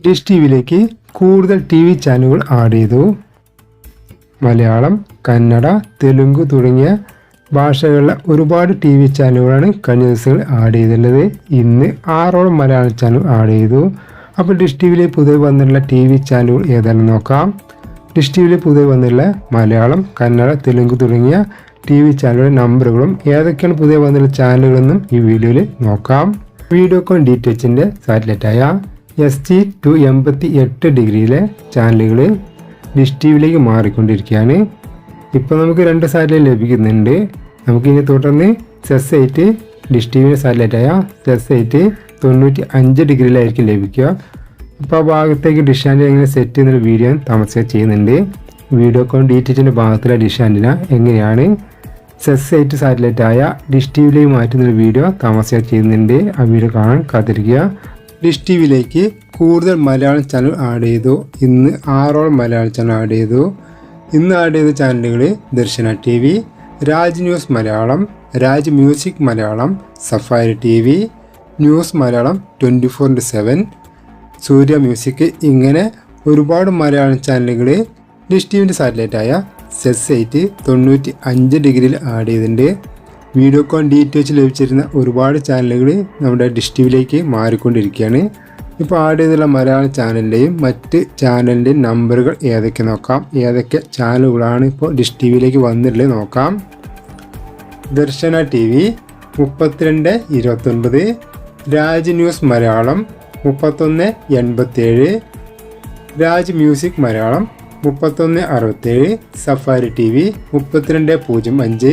Dish T വിയിലേക്ക് കൂടുതൽ T V ചാനലുകൾ add ചെയ്തു. മലയാളം, കന്നഡ, തെലുങ്ക് തുടങ്ങിയ ഭാഷകളിലെ ഒരുപാട് ടി വി ചാനലുകളാണ് കഴിഞ്ഞ ദിവസങ്ങൾ ആഡ് ചെയ്തിട്ടുള്ളത്. ഇന്ന് 6ഓളം മലയാളം ചാനൽ ആഡ് ചെയ്തു. അപ്പോൾ ഡിഷ് ടി വിയിലെ പുതിയ വന്നിട്ടുള്ള ടി വി ചാനലുകൾ ഏതാണെന്ന് നോക്കാം. ഡിഷ് ടി വിയിൽ പുതിയ വന്നിട്ടുള്ള മലയാളം, കന്നഡ, തെലുങ്ക് തുടങ്ങിയ ടി വി ചാനലുകളുടെ നമ്പറുകളും ഏതൊക്കെയാണ് പുതിയ വന്നിട്ടുള്ള ചാനലുകളെന്നും ഈ വീഡിയോയിൽ നോക്കാം. വീഡിയോകോൺ DTHൻ്റെ സാറ്റലൈറ്റായ SG-288 ഡിഗ്രിയിലെ ചാനലുകൾ ഡിഷ് ടി വിയിലേക്ക് മാറിക്കൊണ്ടിരിക്കുകയാണ്. ഇപ്പോൾ നമുക്ക് 2 സാറ്റലൈറ്റ് ലഭിക്കുന്നുണ്ട്. നമുക്കിനി തുടർന്ന് SES8 ഡിഷ് ടി വിയുടെ സാറ്റലൈറ്റായ SES8 95 ഡിഗ്രിയിലായിരിക്കും ലഭിക്കുക. അപ്പോൾ ആ ഭാഗത്തേക്ക് ഡിഷ് ആൻറ്റിന എങ്ങനെ സെറ്റ് ചെയ്യുന്നൊരു വീഡിയോ താമസിയാതെ ചെയ്യുന്നുണ്ട്. വീഡിയോകോൺ DTHൻ്റെ ഭാഗത്തുള്ള ഡിഷ് ആൻറ്റിന എങ്ങനെയാണ് SES8 സാറ്റലൈറ്റായ ഡിഷ് ടി വിയിലേക്ക് മാറ്റുന്നൊരു വീഡിയോ താമസിയാതെ ചെയ്യുന്നുണ്ട്. ആ വീഡിയോ കാണാൻ കാത്തിരിക്കുക. ഡിഷ് ടി വിയിലേക്ക് കൂടുതൽ മലയാളം ചാനൽ ആഡ് ചെയ്തു. ഇന്ന് 6ഓളം മലയാളം ചാനൽ ആഡ് ചെയ്തു. ഇന്ന് ആഡ് ചെയ്ത ചാനലുകൾ ദർശന TV, Raj news Malayalam, Raj music Malayalam, safari TV, news Malayalam 24/7, സൂര്യ മ്യൂസിക്, ഇങ്ങനെ ഒരുപാട് മലയാളം ചാനലുകൾ ഡിഷ് ടി വിൻ്റെ സാറ്റലൈറ്റായ SES8 95 ഡിഗ്രിയിൽ ആഡ് ചെയ്തിട്ടുണ്ട്. വീഡിയോകോൺ DTH ലഭിച്ചിരുന്ന ഒരുപാട് ചാനലുകൾ നമ്മുടെ ഡിഷ് ടി വിയിലേക്ക് മാറിക്കൊണ്ടിരിക്കുകയാണ്. ഇപ്പോൾ ആഡ് ചെയ്തുള്ള മലയാളം ചാനലിൻ്റെയും മറ്റ് ചാനലിൻ്റെയും നമ്പറുകൾ ഏതൊക്കെ നോക്കാം. ഏതൊക്കെ ചാനലുകളാണ് ഇപ്പോൾ ഡിഷ് ടി വിയിലേക്ക് വന്നിട്ടുള്ളത് നോക്കാം. Darshana TV 3229, Raj news Malayalam 3187, Raj music Malayalam 3167, Safari TV 3205,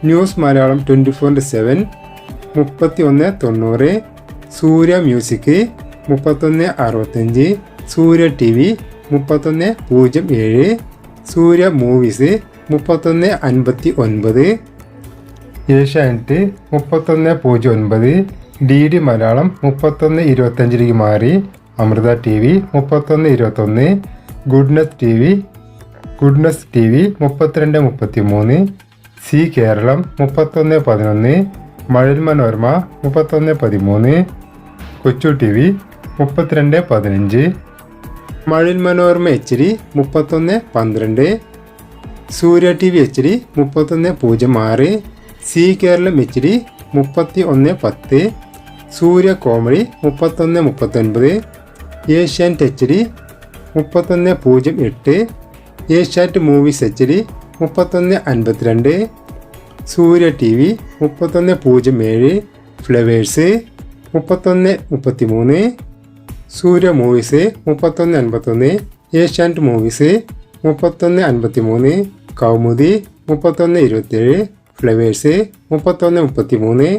news Malayalam 24/7 3190, Surya music 3165, Surya TV 3107, Surya movies 3159, Asianet 3109, DD Malayalam 3125 മാറി, Amrita TV 3121, goodness TV 3233, Zee Keralam 3111, മഴൽ മനോരമ 3113, കൊച്ചു TV 3215, മഴൽ Manorama HD 3112, Surya TV HD 3106, Zee Keralam HD 3110, Surya comedy 3139, Asianet HD 3108, Asianet movies HD 3152, Surya TV 3107, Flowers 3133, Surya movies 3151, Asianet movies 3153, Kaumudi 3127, Flowers 3133,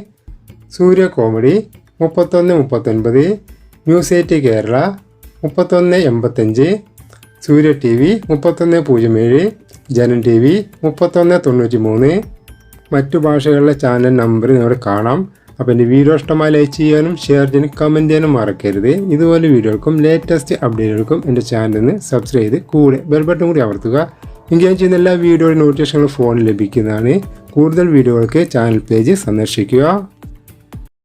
Surya comedy 3139, news 8 Kerala 3185, Surya TV 3107, ജനം TV 3193. മറ്റു ഭാഷകളിലെ channel number ഇവിടെ കാണാം. അപ്പോൾ എൻ്റെ വീഡിയോ ഇഷ്ടമായി ലൈക്ക് ചെയ്യാനും ഷെയർ ചെയ്യാനും കമൻറ്റ് ചെയ്യാനും മറക്കരുത്. ഇതുപോലെ വീഡിയോകൾക്കും ലേറ്റസ്റ്റ് അപ്ഡേറ്റുകൾക്കും എൻ്റെ ചാനലിന് സബ്സ്ക്രൈബ് ചെയ്ത് കൂടെ ബെൽ ബട്ടൺ കൂടി അമർത്തുക. എങ്കിൽ ഞാൻ ചെയ്യുന്ന എല്ലാ വീഡിയോയുടെ നോട്ടിഫിക്കേഷനുകളും ഫോണിൽ ലഭിക്കുന്നതാണ്. കൂടുതൽ വീഡിയോകൾക്ക് ചാനൽ പേജ് സന്ദർശിക്കുക.